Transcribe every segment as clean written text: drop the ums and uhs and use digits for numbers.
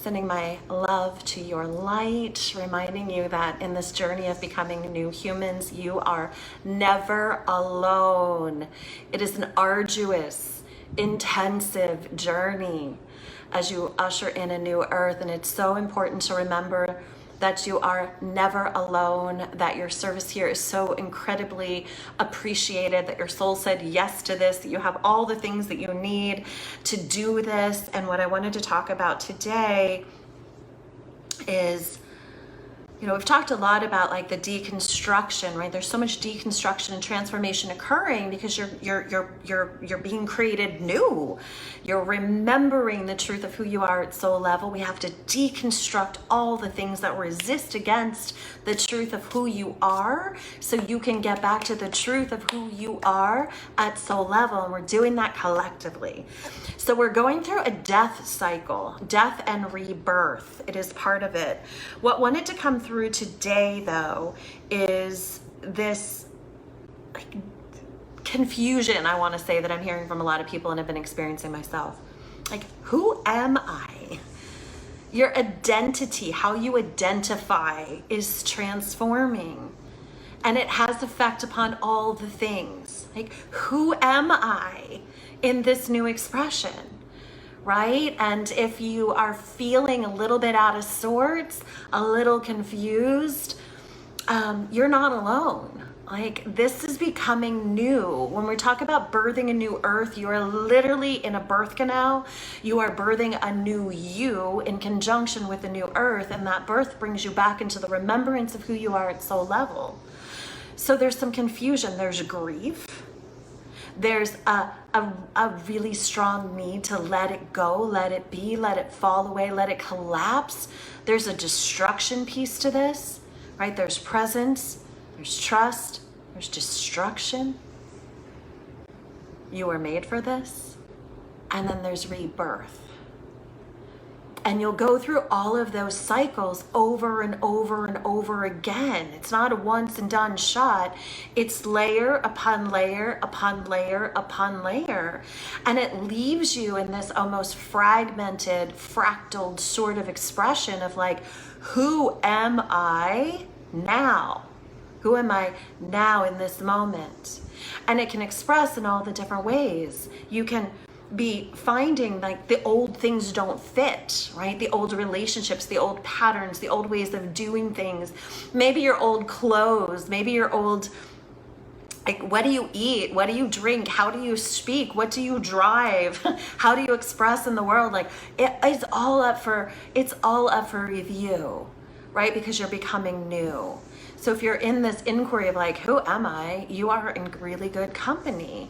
Sending my love to your light, reminding you that in this journey of becoming new humans, you are never alone. It is an arduous, intensive journey as you usher in a new earth. And it's so important to remember that you are never alone, that your service here is so incredibly appreciated, that your soul said yes to this, that you have all the things that you need to do this. And what I wanted to talk about today is, you know, we've talked a lot about like the deconstruction, right? There's so much deconstruction and transformation occurring because you're being created new. You're remembering the truth of who you are at soul level. We have to deconstruct all the things that resist against the truth of who you are so you can get back to the truth of who you are at soul level. And we're doing that collectively. So we're going through a death cycle, death and rebirth. It is part of it. What wanted to come through today, though, is this confusion, I want to say, that I'm hearing from a lot of people and have been experiencing myself. Like, who am I? Your identity, how you identify, is transforming. And it has effect upon all the things. Like, who am I in this new expression? Right? And if you are feeling a little bit out of sorts, a little confused, you're not alone. Like, this is becoming new. When we talk about birthing a new earth, you are literally in a birth canal. You are birthing a new you in conjunction with the new earth, and that birth brings you back into the remembrance of who you are at soul level. So there's some confusion. There's grief. There's a really strong need to let it go, let it be, let it fall away, let it collapse. There's a destruction piece to this, right? There's presence, there's trust, there's destruction. You were made for this. And then there's rebirth. And you'll go through all of those cycles over and over and over again. It's not a once and done shot. It's layer upon layer upon layer upon layer. And it leaves you in this almost fragmented, fractaled sort of expression of like, who am I now? Who am I now in this moment? And it can express in all the different ways. You can be finding like the old things don't fit, right? The old relationships, the old patterns, the old ways of doing things. Maybe your old clothes, maybe your old, like, what do you eat? What do you drink? How do you speak? What do you drive? How do you express in the world? Like, it's all up for review, right? Because you're becoming new. So if you're in this inquiry of like, who am I? You are in really good company.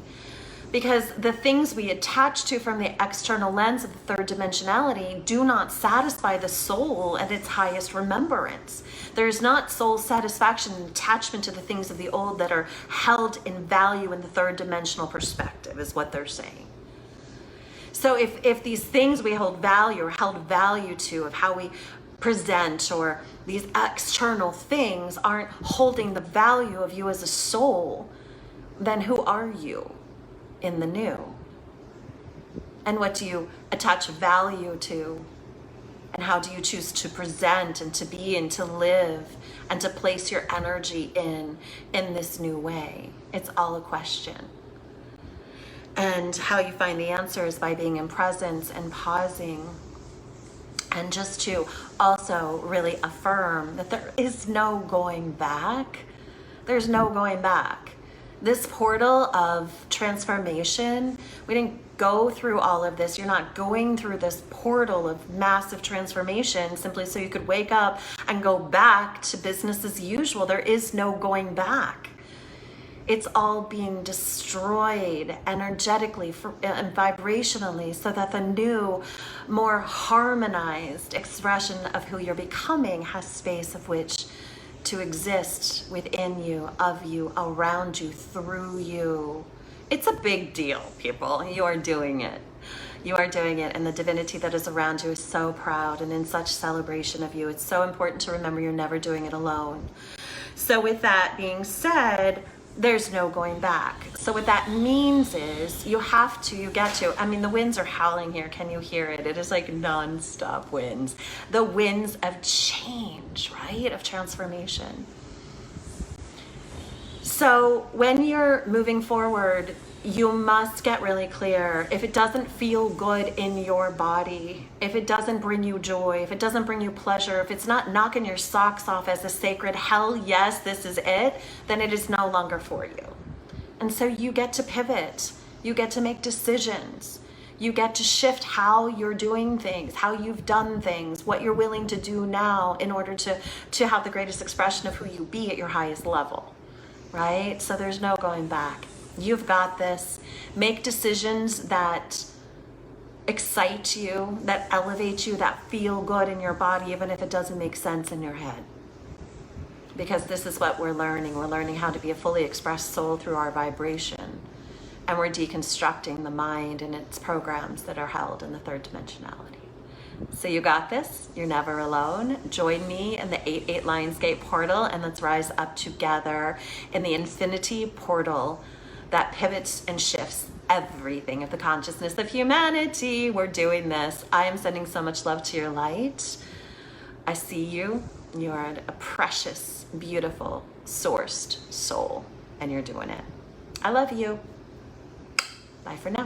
Because the things we attach to from the external lens of the third dimensionality do not satisfy the soul at its highest remembrance. There's not soul satisfaction and attachment to the things of the old that are held in value in the third dimensional perspective, is what they're saying. So if these things we hold value or held value to, of how we present, or these external things aren't holding the value of you as a soul, then who are you in the new? And what do you attach value to? And how do you choose to present and to be and to live and to place your energy in this new way? It's all a question. And how you find the answer is by being in presence and pausing, and just to also really affirm that there is no going back. There's no going back. This portal of transformation, we didn't go through all of this. You're not going through this portal of massive transformation simply so you could wake up and go back to business as usual. There is no going back. It's all being destroyed energetically and vibrationally so that the new, more harmonized expression of who you're becoming has space of which to exist within you, of you, around you, through you. It's a big deal, people. You are doing it. You are doing it, and the divinity that is around you is so proud and in such celebration of you. It's so important to remember you're never doing it alone. So with that being said, there's no going back. So what that means is you get to, I mean, the winds are howling here. Can you hear it? It is like non-stop winds. The winds of change, right? Of transformation. So when you're moving forward, you must get really clear. If it doesn't feel good in your body, if it doesn't bring you joy, if it doesn't bring you pleasure, if it's not knocking your socks off as a sacred hell yes, this is it, then it is no longer for you. And so you get to pivot. You get to make decisions. You get to shift how you're doing things, how you've done things, what you're willing to do now in order to have the greatest expression of who you be at your highest level, right? So there's no going back. You've got this. Make decisions that excite you, that elevate you, that feel good in your body, even if it doesn't make sense in your head. Because this is what we're learning. We're learning how to be a fully expressed soul through our vibration. And we're deconstructing the mind and its programs that are held in the third dimensionality. So you got this. You're never alone. Join me in the 8-8 Lionsgate portal, and let's rise up together in the infinity portal that pivots and shifts everything of the consciousness of humanity. We're doing this. I am sending so much love to your light. I see you. You are a precious, beautiful, sourced soul, and you're doing it. I love you. Bye for now.